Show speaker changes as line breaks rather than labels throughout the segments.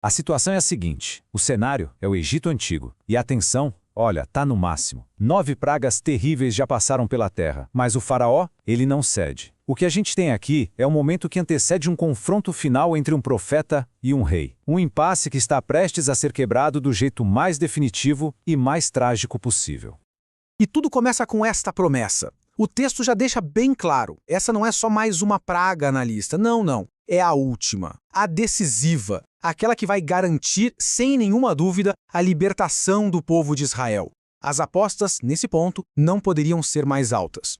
A situação é a seguinte, o cenário é o Egito Antigo, e a tensão, olha, tá no máximo. 9 pragas terríveis já passaram pela terra, mas o faraó, ele não cede. O que a gente tem aqui é um momento que antecede um confronto final entre um profeta e um rei. Um impasse que está prestes a ser quebrado do jeito mais definitivo e mais trágico possível.
E tudo começa com esta promessa. O texto já deixa bem claro, essa não é só mais uma praga na lista, não. É a última, a decisiva, aquela que vai garantir, sem nenhuma dúvida, a libertação do povo de Israel. As apostas, nesse ponto, não poderiam ser mais altas.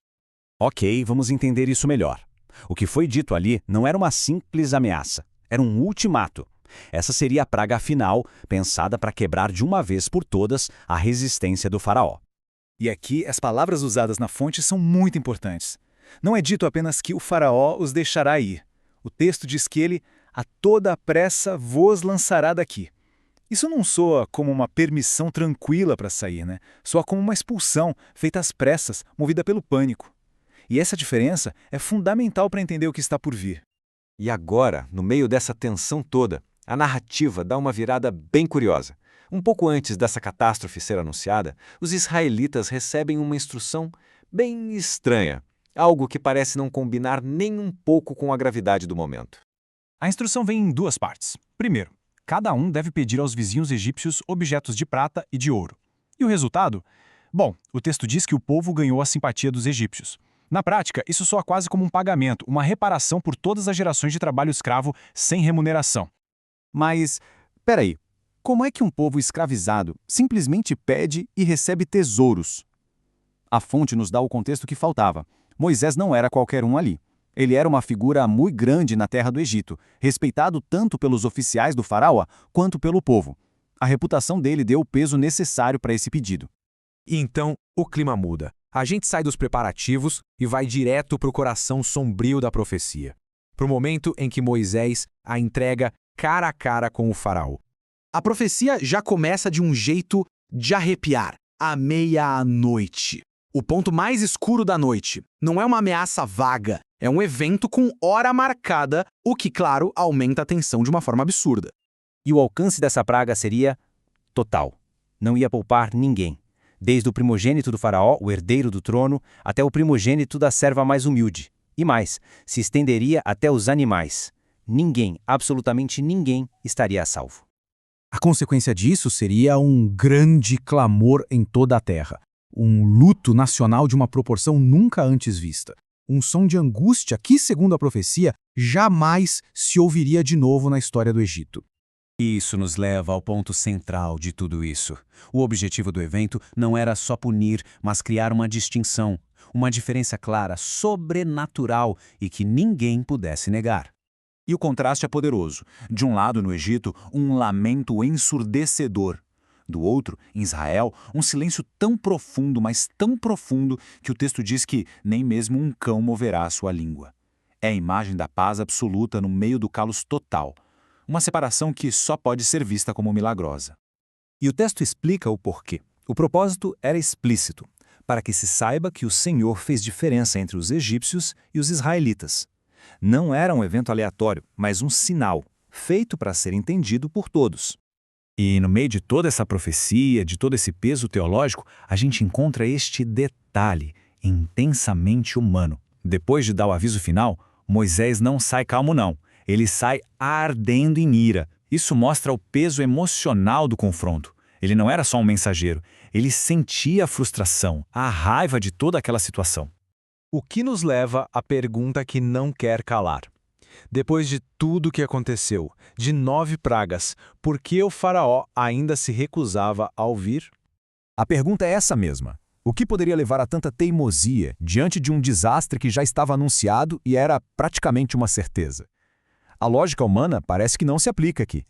Ok, vamos entender isso melhor. O que foi dito ali não era uma simples ameaça, era um ultimato. Essa seria a praga final, pensada para quebrar de uma vez por todas a resistência do faraó.
E aqui, as palavras usadas na fonte são muito importantes. Não é dito apenas que o faraó os deixará ir. O texto diz que ele, a toda pressa, vos lançará daqui. Isso não soa como uma permissão tranquila para sair, né? Soa como uma expulsão, feita às pressas, movida pelo pânico. E essa diferença é fundamental para entender o que está por vir.
E agora, no meio dessa tensão toda, a narrativa dá uma virada bem curiosa. Um pouco antes dessa catástrofe ser anunciada, os israelitas recebem uma instrução bem estranha, algo que parece não combinar nem um pouco com a gravidade do momento.
A instrução vem em 2 partes. Primeiro, cada um deve pedir aos vizinhos egípcios objetos de prata e de ouro. E o resultado? Bom, o texto diz que o povo ganhou a simpatia dos egípcios. Na prática, isso soa quase como um pagamento, uma reparação por todas as gerações de trabalho escravo sem remuneração.
Mas, peraí, como é que um povo escravizado simplesmente pede e recebe tesouros? A fonte nos dá o contexto que faltava. Moisés não era qualquer um ali. Ele era uma figura muito grande na terra do Egito, respeitado tanto pelos oficiais do faraó quanto pelo povo. A reputação dele deu o peso necessário para esse pedido.
E então, o clima muda. A gente sai dos preparativos e vai direto para o coração sombrio da profecia. Para o momento em que Moisés a entrega cara a cara com o faraó. A profecia já começa de um jeito de arrepiar, à meia-noite. O ponto mais escuro da noite. Não é uma ameaça vaga, é um evento com hora marcada, o que, claro, aumenta a tensão de uma forma absurda.
E o alcance dessa praga seria total. Não ia poupar ninguém. Desde o primogênito do faraó, o herdeiro do trono, até o primogênito da serva mais humilde. E mais, se estenderia até os animais. Ninguém, absolutamente ninguém, estaria a salvo.
A consequência disso seria um grande clamor em toda a terra. Um luto nacional de uma proporção nunca antes vista. Um som de angústia que, segundo a profecia, jamais se ouviria de novo na história do Egito.
Isso nos leva ao ponto central de tudo isso. O objetivo do evento não era só punir, mas criar uma distinção, uma diferença clara, sobrenatural e que ninguém pudesse negar.
E o contraste é poderoso. De um lado, no Egito, um lamento ensurdecedor. Do outro, em Israel, um silêncio tão profundo, mas tão profundo, que o texto diz que nem mesmo um cão moverá a sua língua. É a imagem da paz absoluta no meio do caos total. Uma separação que só pode ser vista como milagrosa.
E o texto explica o porquê. O propósito era explícito, para que se saiba que o Senhor fez diferença entre os egípcios e os israelitas. Não era um evento aleatório, mas um sinal, feito para ser entendido por todos. E no meio de toda essa profecia, de todo esse peso teológico, a gente encontra este detalhe intensamente humano. Depois de dar o aviso final, Moisés não sai calmo não. Ele sai ardendo em ira. Isso mostra o peso emocional do confronto. Ele não era só um mensageiro. Ele sentia a frustração, a raiva de toda aquela situação.
O que nos leva à pergunta que não quer calar. Depois de tudo o que aconteceu, de 9 pragas, por que o faraó ainda se recusava a ouvir?
A pergunta é essa mesma. O que poderia levar a tanta teimosia diante de um desastre que já estava anunciado e era praticamente uma certeza? A lógica humana parece que não se aplica aqui.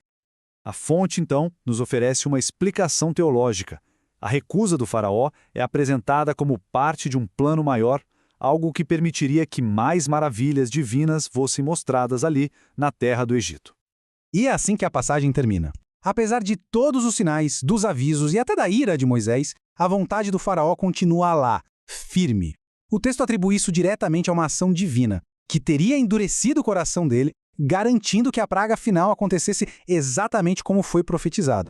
A fonte, então, nos oferece uma explicação teológica. A recusa do faraó é apresentada como parte de um plano maior, algo que permitiria que mais maravilhas divinas fossem mostradas ali, na terra do Egito.
E é assim que a passagem termina. Apesar de todos os sinais, dos avisos e até da ira de Moisés, a vontade do faraó continua lá, firme. O texto atribui isso diretamente a uma ação divina, que teria endurecido o coração dele
garantindo que a praga final acontecesse exatamente como foi profetizado.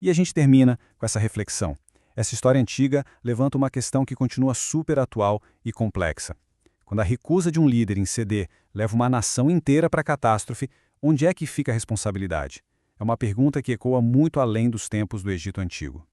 E a gente termina com essa reflexão. Essa história antiga levanta uma questão que continua super atual e complexa. Quando a recusa de um líder em ceder leva uma nação inteira para a catástrofe, onde é que fica a responsabilidade? É uma pergunta que ecoa muito além dos tempos do Egito Antigo.